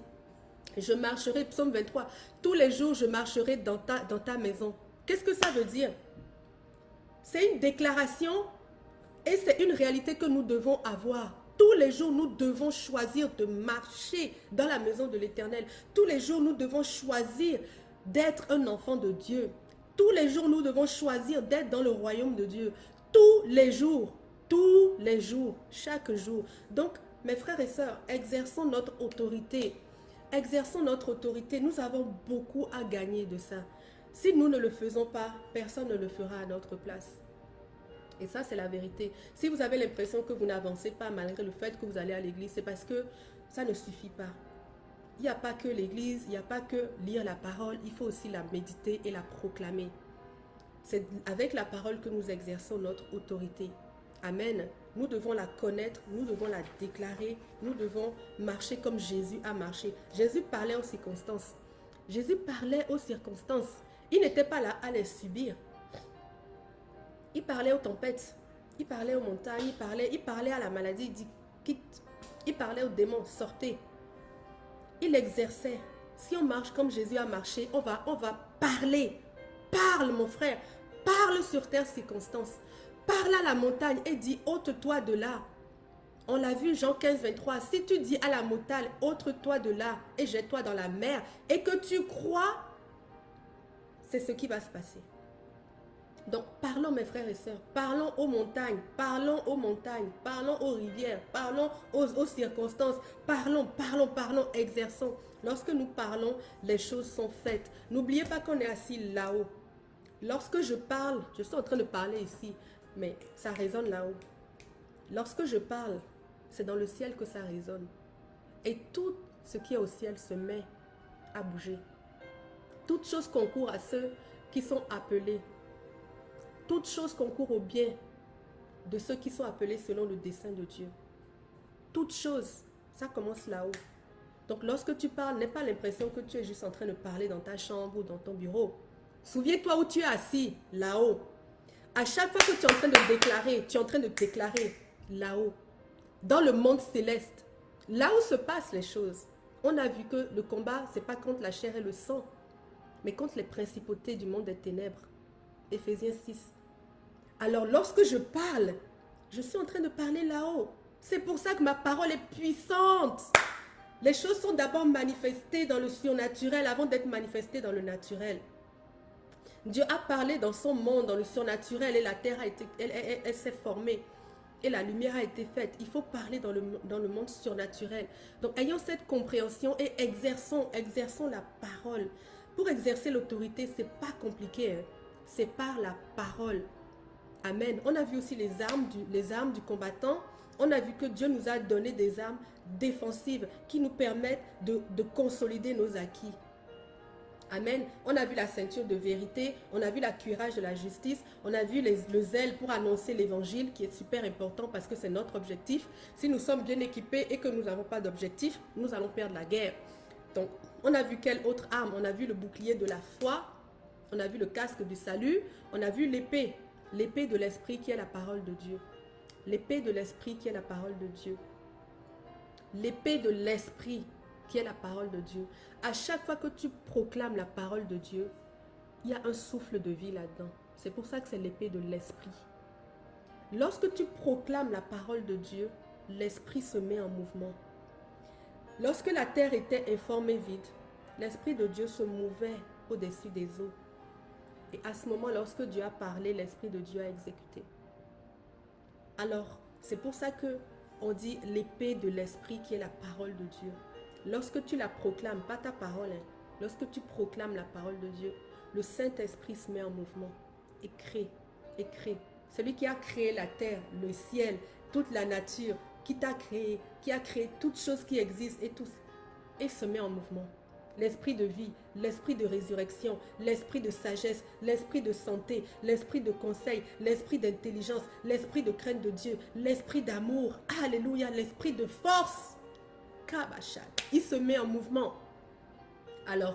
Speaker 1: je marcherai, psaume 23, tous les jours, je marcherai dans ta maison. Qu'est-ce que ça veut dire? C'est une déclaration et c'est une réalité que nous devons avoir. Tous les jours, nous devons choisir de marcher dans la maison de l'Éternel. Tous les jours, nous devons choisir d'être un enfant de Dieu. Tous les jours, nous devons choisir d'être dans le royaume de Dieu. Tous les jours, chaque jour. Donc, mes frères et sœurs, exerçons notre autorité. Exerçons notre autorité. Nous avons beaucoup à gagner de ça. Si nous ne le faisons pas, personne ne le fera à notre place. Et ça, c'est la vérité. Si vous avez l'impression que vous n'avancez pas malgré le fait que vous allez à l'église, c'est parce que ça ne suffit pas. il n'y a pas que l'église, il n'y a pas que lire la parole, il faut aussi la méditer et la proclamer. C'est avec la parole que nous exerçons notre autorité. Amen. Nous devons la connaître, nous devons la déclarer, nous devons marcher comme Jésus a marché. Jésus parlait aux circonstances. Jésus parlait aux circonstances. Il n'était pas là à les subir. Il parlait aux tempêtes, il parlait aux montagnes, il parlait à la maladie, il dit quitte. Il parlait aux démons, sortez. Il exerçait. Si on marche comme Jésus a marché, on va parler. Parle mon frère, parle sur tes circonstances. Parle à la montagne et dis ôte-toi de là. On l'a vu Jean 15, 23. Si tu dis à la montagne ôte-toi de là et jette-toi dans la mer et que tu crois, c'est ce qui va se passer. Donc parlons mes frères et sœurs, parlons aux montagnes, parlons aux rivières, parlons aux circonstances, parlons, exerçons. Lorsque nous parlons, les choses sont faites. N'oubliez pas qu'on est assis là-haut. Lorsque je parle, je suis en train de parler ici, mais ça résonne là-haut. Lorsque je parle, c'est dans le ciel que ça résonne. Et tout ce qui est au ciel se met à bouger. Toute chose concourt à ceux qui sont appelés. Toute chose concourt au bien de ceux qui sont appelés selon le dessein de Dieu. Toute chose, ça commence là-haut. Donc lorsque tu parles, n'aie pas l'impression que tu es juste en train de parler dans ta chambre ou dans ton bureau. Souviens-toi où tu es assis, là-haut. À chaque fois que tu es en train de déclarer, tu es en train de déclarer là-haut, dans le monde céleste, là où se passent les choses. On a vu que le combat, ce n'est pas contre la chair et le sang, mais contre les principautés du monde des ténèbres. Éphésiens 6. Alors lorsque je parle, je suis en train de parler là-haut. C'est pour ça que ma parole est puissante. Les choses sont d'abord manifestées dans le surnaturel avant d'être manifestées dans le naturel. Dieu a parlé dans son monde, dans le surnaturel, et la terre a été, elle s'est formée. Et la lumière a été faite. Il faut parler dans le monde surnaturel. Donc ayons cette compréhension et exerçons la parole. Pour exercer l'autorité, ce n'est pas compliqué. Hein. C'est par la parole. Amen. On a vu aussi les armes du combattant. On a vu que Dieu nous a donné des armes défensives qui nous permettent de consolider nos acquis. Amen. On a vu la ceinture de vérité, on a vu la cuirasse de la justice, on a vu le zèle pour annoncer l'évangile qui est super important parce que c'est notre objectif. Si nous sommes bien équipés et que nous n'avons pas d'objectif, nous allons perdre la guerre. Donc, on a vu quelle autre arme? On a vu le bouclier de la foi, on a vu le casque du salut, on a vu l'épée de l'esprit qui est la parole de Dieu. L'épée de l'esprit qui est la parole de Dieu. L'épée de l'esprit qui est la parole de Dieu. À chaque fois que tu proclames la parole de Dieu, il y a un souffle de vie là-dedans. C'est pour ça que c'est l'épée de l'esprit. Lorsque tu proclames la parole de Dieu, l'esprit se met en mouvement. Lorsque la terre était informe et vide, l'esprit de Dieu se mouvait au-dessus des eaux. Et à ce moment, lorsque Dieu a parlé, l'esprit de Dieu a exécuté. Alors, c'est pour ça que on dit l'épée de l'esprit qui est la parole de Dieu. Lorsque tu la proclames, pas ta parole, hein, lorsque tu proclames la parole de Dieu, le Saint-Esprit se met en mouvement et crée, et crée. Celui qui a créé la terre, le ciel, toute la nature, qui t'a créé, qui a créé toutes choses qui existent et se met en mouvement. L'esprit de vie, l'esprit de résurrection, l'esprit de sagesse, l'esprit de santé, l'esprit de conseil, l'esprit d'intelligence, l'esprit de crainte de Dieu, l'esprit d'amour, alléluia, l'esprit de force. Il se met en mouvement. Alors,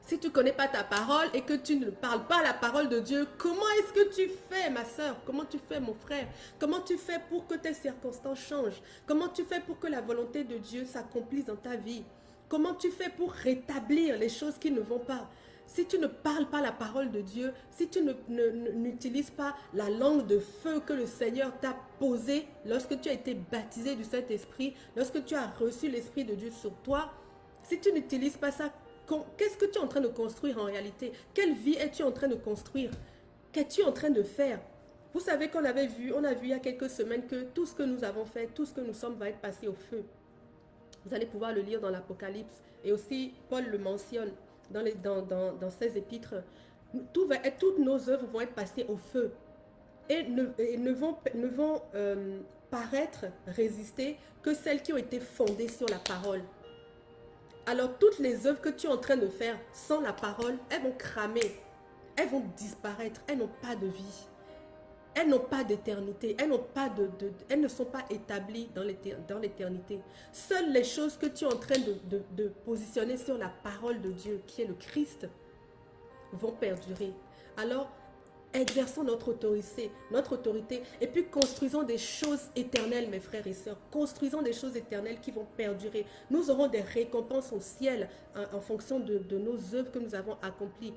Speaker 1: si tu ne connais pas ta parole et que tu ne parles pas la parole de Dieu, comment est-ce que tu fais, ma soeur? Comment tu fais, mon frère? Comment tu fais pour que tes circonstances changent? Comment tu fais pour que la volonté de Dieu s'accomplisse dans ta vie? Comment tu fais pour rétablir les choses qui ne vont pas? Si tu ne parles pas la parole de Dieu, si tu n'utilises pas la langue de feu que le Seigneur t'a posée lorsque tu as été baptisé du Saint-Esprit, lorsque tu as reçu l'Esprit de Dieu sur toi, si tu n'utilises pas ça, qu'est-ce que tu es en train de construire en réalité? Quelle vie es-tu en train de construire? Qu'es-tu en train de faire? Vous savez qu'on avait vu, on a vu il y a quelques semaines que tout ce que nous avons fait, tout ce que nous sommes va être passé au feu. Vous allez pouvoir le lire dans l'Apocalypse. Et aussi, Paul le mentionne dans ses épîtres. Toutes nos œuvres vont être passées au feu. Et ne vont paraître résister que celles qui ont été fondées sur la parole. alors toutes les œuvres que tu es en train de faire sans la parole, elles vont cramer, elles vont disparaître, elles n'ont pas de vie. Elles n'ont pas d'éternité, elles ne sont pas établies dans l'éternité. Seules les choses que tu es en train de positionner sur la parole de Dieu, qui est le Christ, vont perdurer. Alors, exerçons notre autorité, et puis construisons des choses éternelles, mes frères et sœurs. Construisons des choses éternelles qui vont perdurer. Nous aurons des récompenses au ciel en fonction de nos œuvres que nous avons accomplies.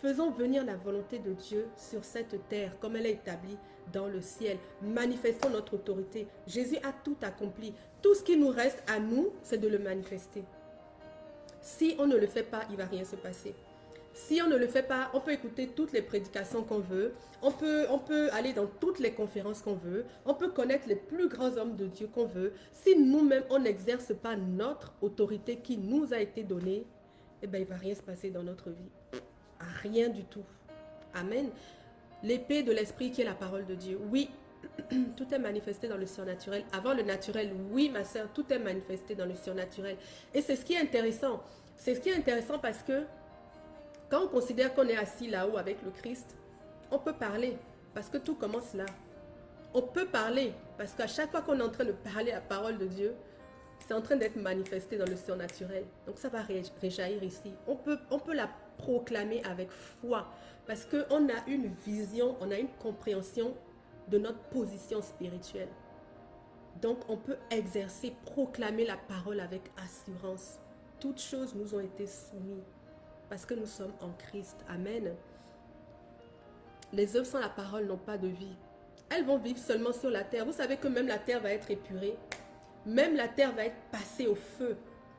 Speaker 1: Faisons venir la volonté de Dieu sur cette terre comme elle est établie dans le ciel. Manifestons notre autorité. Jésus a tout accompli. Tout ce qui nous reste à nous, c'est de le manifester. Si on ne le fait pas, il ne va rien se passer. Si on ne le fait pas, on peut écouter toutes les prédications qu'on veut. On peut aller dans toutes les conférences qu'on veut. On peut connaître les plus grands hommes de Dieu qu'on veut. Si nous-mêmes, on n'exerce pas notre autorité qui nous a été donnée, eh bien, il ne va rien se passer dans notre vie. Rien du tout. Amen. L'épée de l'esprit qui est la parole de Dieu. Oui, tout est manifesté dans le surnaturel. Avant le naturel, oui, ma soeur, tout est manifesté dans le surnaturel. Et c'est ce qui est intéressant. C'est ce qui est intéressant parce que quand on considère qu'on est assis là-haut avec le Christ, on peut parler parce que tout commence là. On peut parler parce qu'à chaque fois qu'on est en train de parler la parole de Dieu, c'est en train d'être manifesté dans le surnaturel. Donc ça va réjaillir ici. On peut la proclamer avec foi parce qu'on a une vision, on a une compréhension de notre position spirituelle. Donc on peut exercer, proclamer la parole avec assurance. Toutes choses nous ont été soumises parce que nous sommes en Christ. Amen. Les œuvres sans la parole n'ont pas de vie. Elles vont vivre seulement sur la terre. Vous savez que même la terre va être épurée. Même la terre va être passée au feu.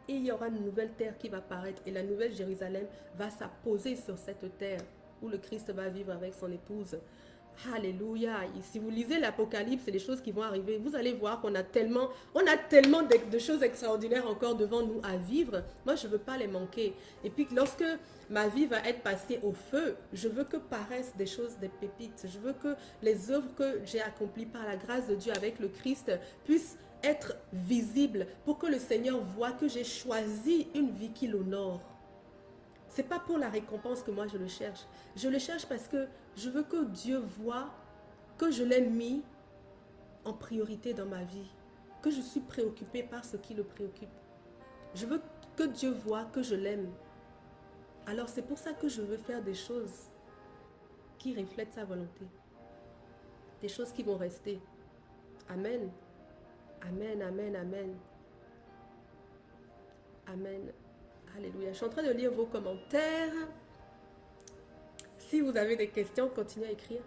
Speaker 1: Et il y aura une nouvelle terre qui va paraître. Et la nouvelle Jérusalem va s'apposer sur cette terre où le Christ va vivre avec son épouse. Alléluia. Et si vous lisez l'Apocalypse, c'est des choses qui vont arriver. Vous allez voir qu'on a tellement de choses extraordinaires encore devant nous à vivre. Moi, je ne veux pas les manquer. Et puis, lorsque ma vie va être passée au feu, je veux que paraissent des choses, des pépites. Je veux que les œuvres que j'ai accomplies par la grâce de Dieu avec le Christ puissent être visibles pour que le Seigneur voit que j'ai choisi une vie qui l'honore. Ce n'est pas pour la récompense que moi je le cherche. Je le cherche parce que je veux que Dieu voit que je l'ai mis en priorité dans ma vie. Que je suis préoccupée par ce qui le préoccupe. Je veux que Dieu voit que je l'aime. Alors c'est pour ça que je veux faire des choses qui reflètent sa volonté. Des choses qui vont rester. Amen. Amen, amen, amen. Amen. Alléluia. Je suis en train de lire vos commentaires. Si vous avez des questions, continuez à écrire.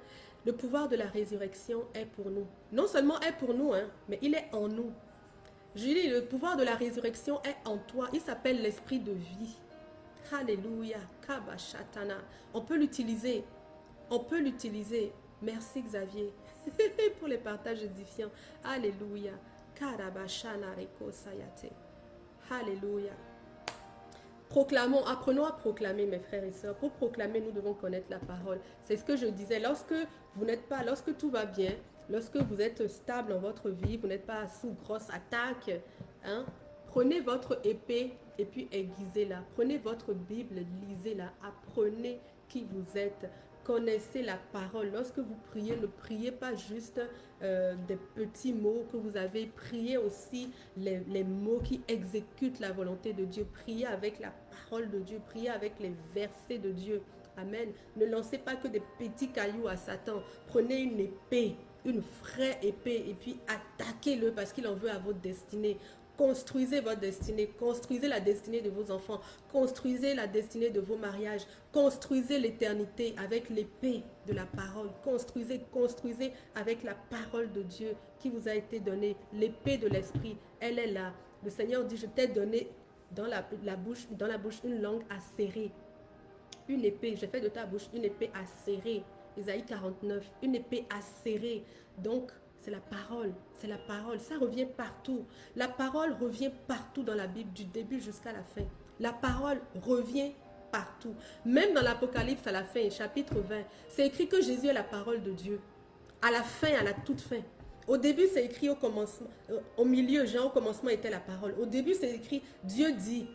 Speaker 1: Le pouvoir de la résurrection est pour nous. Non seulement est pour nous, mais il est en nous. Je dis, le pouvoir de la résurrection est en toi. Il s'appelle l'esprit de vie. Alléluia. Kabashatana. On peut l'utiliser. On peut l'utiliser. Merci Xavier pour les partages édifiants. Alléluia. Karabashana reko sayate. Alléluia. Proclamons, apprenons à proclamer, mes frères et sœurs. Pour proclamer, nous devons connaître la parole. C'est ce que je disais. Lorsque vous n'êtes pas, lorsque tout va bien, lorsque vous êtes stable dans votre vie, vous n'êtes pas sous grosse attaque, prenez votre épée et puis aiguisez-la. Prenez votre Bible, lisez-la. Apprenez qui vous êtes. Connaissez la parole. Lorsque vous priez, ne priez pas juste des petits mots que vous avez. Priez aussi les mots qui exécutent la volonté de Dieu. Priez avec la parole de Dieu. Priez avec les versets de Dieu. Amen. Ne lancez pas que des petits cailloux à Satan. Prenez une épée, une vraie épée, et puis attaquez-le parce qu'il en veut à votre destinée. Construisez votre destinée, construisez la destinée de vos enfants, construisez la destinée de vos mariages, construisez l'éternité avec l'épée de la parole, construisez avec la parole de Dieu qui vous a été donnée, l'épée de l'esprit, elle est là. Le Seigneur dit, je t'ai donné dans la bouche une langue acérée, une épée, j'ai fait de ta bouche une épée acérée, Isaïe 49, une épée acérée, donc c'est la parole, ça revient partout. La parole revient partout dans la Bible, du début jusqu'à la fin. La parole revient partout. Même dans l'Apocalypse à la fin, chapitre 20, c'est écrit que Jésus est la parole de Dieu. À la fin, à la toute fin. Au début, c'est écrit au commencement, au milieu, Jean, au commencement était la parole. Au début, c'est écrit, Dieu dit.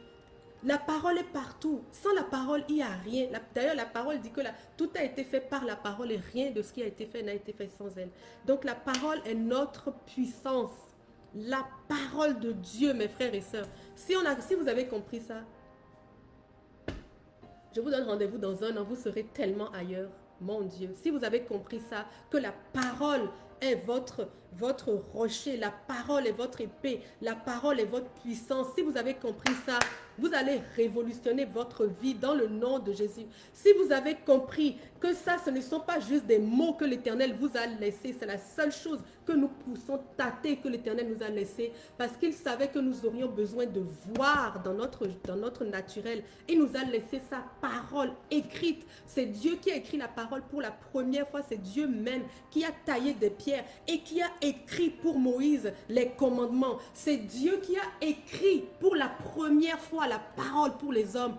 Speaker 1: La parole est partout. Sans la parole, il n'y a rien. D'ailleurs, la parole dit que tout a été fait par la parole et rien de ce qui a été fait n'a été fait sans elle. Donc la parole est notre puissance. La parole de Dieu, mes frères et sœurs. Si vous avez compris ça, je vous donne rendez-vous dans un an, vous serez tellement ailleurs. Mon Dieu, si vous avez compris ça, que la parole est votre rocher, la parole est votre épée, la parole est votre puissance. Si vous avez compris ça, vous allez révolutionner votre vie dans le nom de Jésus. Si vous avez compris que ça, ce ne sont pas juste des mots que l'Éternel vous a laissés, c'est la seule chose que nous poussons tâter que l'Éternel nous a laissé, parce qu'il savait que nous aurions besoin de voir dans notre naturel. Il nous a laissé sa parole écrite. C'est Dieu qui a écrit la parole pour la première fois. C'est Dieu même qui a taillé des pierres et qui a écrit pour Moïse les commandements. C'est Dieu qui a écrit pour la première fois la parole pour les hommes.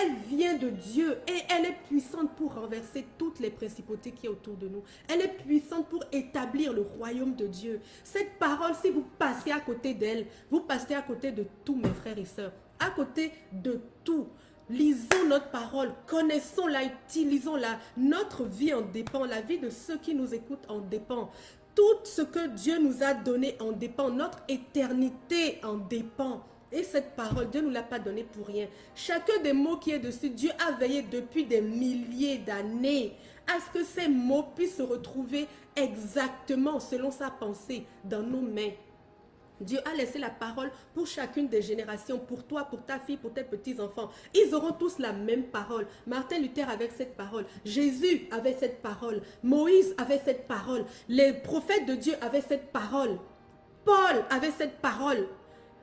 Speaker 1: Elle vient de Dieu et elle est puissante pour renverser toutes les principautés qui sont autour de nous. Elle est puissante pour établir le royaume de Dieu. Cette parole, si vous passez à côté d'elle, vous passez à côté de tous mes frères et sœurs. À côté de tout. Lisons notre parole, connaissons-la, utilisons-la. Notre vie en dépend, la vie de ceux qui nous écoutent en dépend. Tout ce que Dieu nous a donné en dépend. Notre éternité en dépend. Et cette parole, Dieu ne nous l'a pas donnée pour rien. Chacun des mots qui est dessus, Dieu a veillé depuis des milliers d'années à ce que ces mots puissent se retrouver exactement selon sa pensée dans nos mains. Dieu a laissé la parole pour chacune des générations, pour toi, pour ta fille, pour tes petits-enfants. Ils auront tous la même parole. Martin Luther avait cette parole. Jésus avait cette parole. Moïse avait cette parole. Les prophètes de Dieu avaient cette parole. Paul avait cette parole.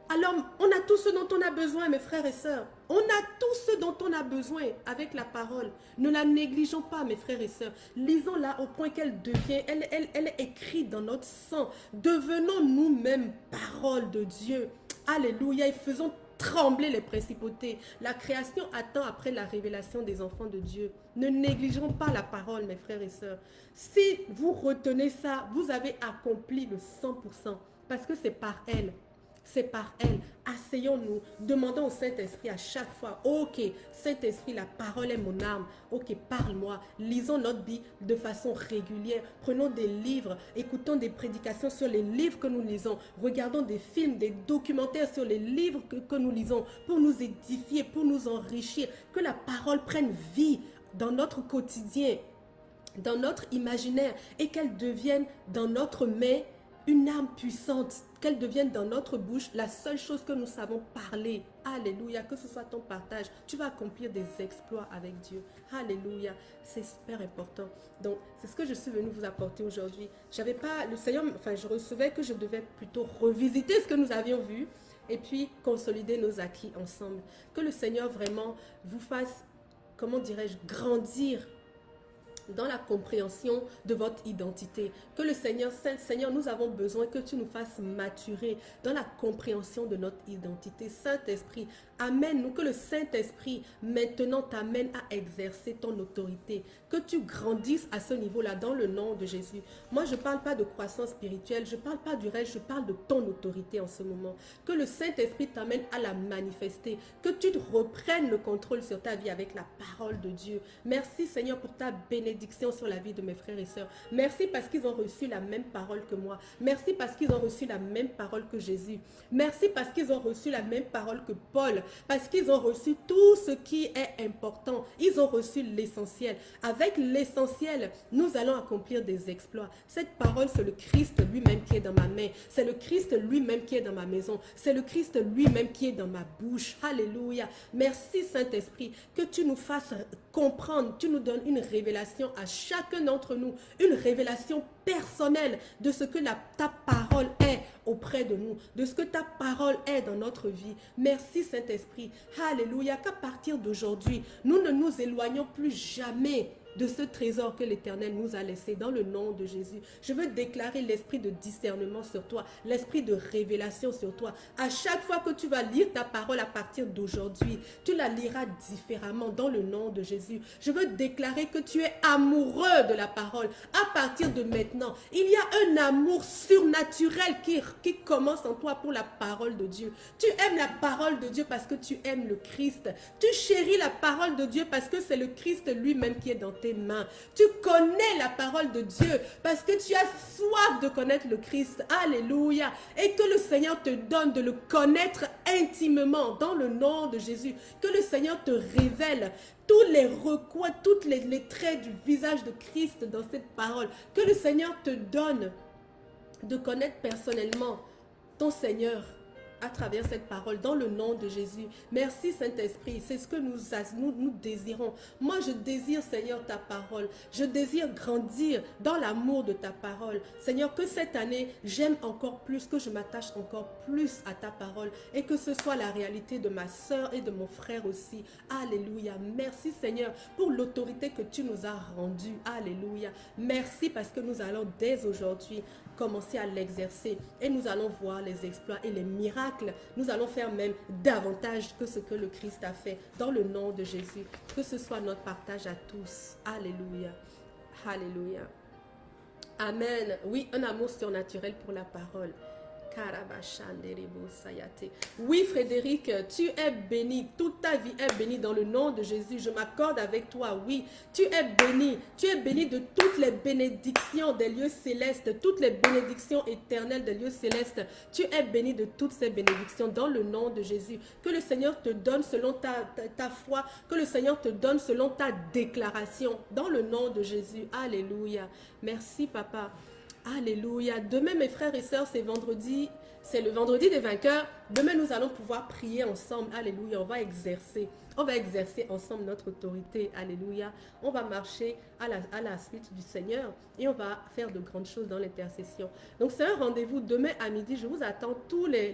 Speaker 1: Alors, on a tout ce dont on a besoin, mes frères et sœurs. On a tout ce dont on a besoin avec la parole. Ne la négligeons pas, mes frères et sœurs. Lisons-la au point qu'elle devient, elle est écrite dans notre sang. Devenons nous-mêmes parole de Dieu. Alléluia. Et faisons trembler les principautés. La création attend après la révélation des enfants de Dieu. Ne négligeons pas la parole, mes frères et sœurs. Si vous retenez ça, vous avez accompli le 100%. Parce que c'est par elle. C'est par elle. Asseyons-nous, demandons au Saint-Esprit à chaque fois, ok, Saint-Esprit, la parole est mon arme, ok, parle-moi. Lisons notre Bible de façon régulière, prenons des livres, écoutons des prédications sur les livres que nous lisons, regardons des films, des documentaires sur les livres que nous lisons, pour nous édifier, pour nous enrichir, que la parole prenne vie dans notre quotidien, dans notre imaginaire, et qu'elle devienne dans notre main une arme puissante, qu'elle devienne dans notre bouche la seule chose que nous savons parler. Alléluia, que ce soit ton partage. Tu vas accomplir des exploits avec Dieu. Alléluia, c'est super important. Donc, c'est ce que je suis venue vous apporter aujourd'hui. J'avais pas, le Seigneur, je recevais que je devais plutôt revisiter ce que nous avions vu et puis consolider nos acquis ensemble. Que le Seigneur vraiment vous fasse, comment dirais-je, grandir dans la compréhension de votre identité. Que le Seigneur, Saint-Seigneur, nous avons besoin que tu nous fasses maturer dans la compréhension de notre identité. Saint-Esprit, amène-nous, que le Saint-Esprit maintenant t'amène à exercer ton autorité. Que tu grandisses à ce niveau-là dans le nom de Jésus. Moi, je ne parle pas de croissance spirituelle, je ne parle pas du reste, je parle de ton autorité en ce moment. Que le Saint-Esprit t'amène à la manifester. Que tu reprennes le contrôle sur ta vie avec la parole de Dieu. Merci Seigneur pour ta bénédiction sur la vie de mes frères et sœurs. Merci parce qu'ils ont reçu la même parole que moi. Merci parce qu'ils ont reçu la même parole que Jésus. Merci parce qu'ils ont reçu la même parole que Paul. Parce qu'ils ont reçu tout ce qui est important. Ils ont reçu l'essentiel. Avec l'essentiel, nous allons accomplir des exploits. Cette parole, c'est le Christ lui-même qui est dans ma main. C'est le Christ lui-même qui est dans ma maison. C'est le Christ lui-même qui est dans ma bouche. Alléluia. Merci Saint-Esprit, que tu nous fasses comprendre, tu nous donnes une révélation à chacun d'entre nous, une révélation personnelle de ce que ta parole est auprès de nous, de ce que ta parole est dans notre vie. Merci Saint-Esprit. Alléluia. Qu'à partir d'aujourd'hui, nous ne nous éloignons plus jamais de ce trésor que l'Éternel nous a laissé dans le nom de Jésus. Je veux déclarer l'esprit de discernement sur toi, l'esprit de révélation sur toi. À chaque fois que tu vas lire ta parole à partir d'aujourd'hui, tu la liras différemment dans le nom de Jésus. Je veux déclarer que tu es amoureux de la parole. À partir de maintenant, il y a un amour surnaturel qui commence en toi pour la parole de Dieu. Tu aimes la parole de Dieu parce que tu aimes le Christ. Tu chéris la parole de Dieu parce que c'est le Christ lui-même qui est dans tes mains. Tu connais la parole de Dieu parce que tu as soif de connaître le Christ. Alléluia. Et que le Seigneur te donne de le connaître intimement dans le nom de Jésus. Que le Seigneur te révèle tous les recoins, tous les traits du visage de Christ dans cette parole. Que le Seigneur te donne de connaître personnellement ton Seigneur à travers cette parole, dans le nom de Jésus. Merci Saint-Esprit, c'est ce que nous désirons. Moi, je désire, Seigneur, ta parole. Je désire grandir dans l'amour de ta parole. Seigneur, que cette année, j'aime encore plus, que je m'attache encore plus à ta parole et que ce soit la réalité de ma soeur et de mon frère aussi. Alléluia. Merci, Seigneur, pour l'autorité que tu nous as rendue. Alléluia. Merci parce que nous allons dès aujourd'hui commencer à l'exercer et nous allons voir les exploits et les miracles. Nous allons faire même davantage que ce que le Christ a fait dans le nom de Jésus. Que ce soit notre partage à tous. Alléluia. Alléluia. Amen. Oui, un amour surnaturel pour la parole. Oui, Frédéric, tu es béni. Toute ta vie est bénie dans le nom de Jésus. Je m'accorde avec toi. Oui, tu es béni. Tu es béni de toutes les bénédictions des lieux célestes, toutes les bénédictions éternelles des lieux célestes. Tu es béni de toutes ces bénédictions dans le nom de Jésus. Que le Seigneur te donne selon ta foi. Que le Seigneur te donne selon ta déclaration dans le nom de Jésus. Alléluia. Merci, Papa. Alléluia. Demain, mes frères et sœurs, c'est vendredi. C'est le vendredi des vainqueurs. Demain, nous allons pouvoir prier ensemble. Alléluia. On va exercer ensemble notre autorité. Alléluia. On va marcher à la suite du Seigneur et on va faire de grandes choses dans l'intercession. Donc, c'est un rendez-vous demain à midi. Je vous attends tous les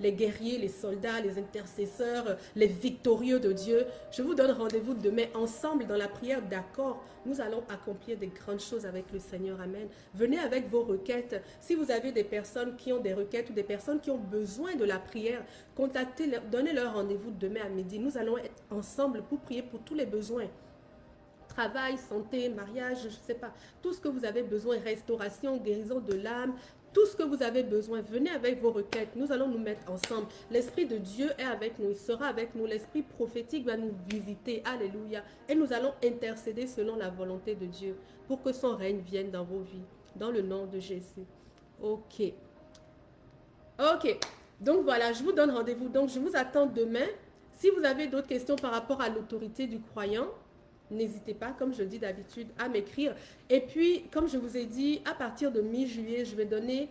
Speaker 1: guerriers, les soldats, les intercesseurs, les victorieux de Dieu. Je vous donne rendez-vous demain ensemble dans la prière d'accord. Nous allons accomplir des grandes choses avec le Seigneur. Amen. Venez avec vos requêtes. Si vous avez des personnes qui ont des requêtes ou des personnes qui ont besoin de la prière, contactez-les, donnez-leur rendez-vous demain à midi. Nous allons être ensemble pour prier pour tous les besoins. Travail, santé, mariage, je ne sais pas. Tout ce que vous avez besoin, restauration, guérison de l'âme, tout ce que vous avez besoin, venez avec vos requêtes. Nous allons nous mettre ensemble. L'Esprit de Dieu est avec nous. Il sera avec nous. L'Esprit prophétique va nous visiter. Alléluia. Et nous allons intercéder selon la volonté de Dieu pour que son règne vienne dans vos vies. Dans le nom de Jésus. Ok. Ok. Donc voilà, je vous donne rendez-vous. Donc je vous attends demain. Si vous avez d'autres questions par rapport à l'autorité du croyant, n'hésitez pas, comme je le dis d'habitude, à m'écrire. Et puis, comme je vous ai dit, à partir de mi-juillet, je vais donner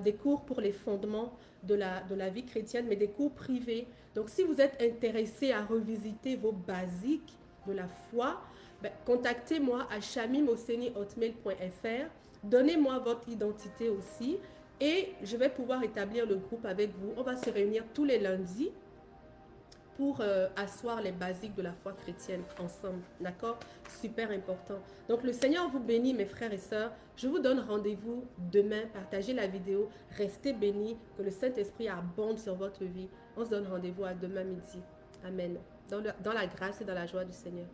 Speaker 1: des cours pour les fondements de la vie chrétienne, mais des cours privés. Donc, si vous êtes intéressé à revisiter vos basiques de la foi, contactez-moi à chamimoseni@hotmail.fr. Donnez-moi votre identité aussi et je vais pouvoir établir le groupe avec vous. On va se réunir tous les lundis pour asseoir les basiques de la foi chrétienne ensemble. D'accord? Super important. Donc, le Seigneur vous bénit, mes frères et sœurs. Je vous donne rendez-vous demain. Partagez la vidéo. Restez bénis. Que le Saint-Esprit abonde sur votre vie. On se donne rendez-vous à demain midi. Amen. Dans la grâce et dans la joie du Seigneur.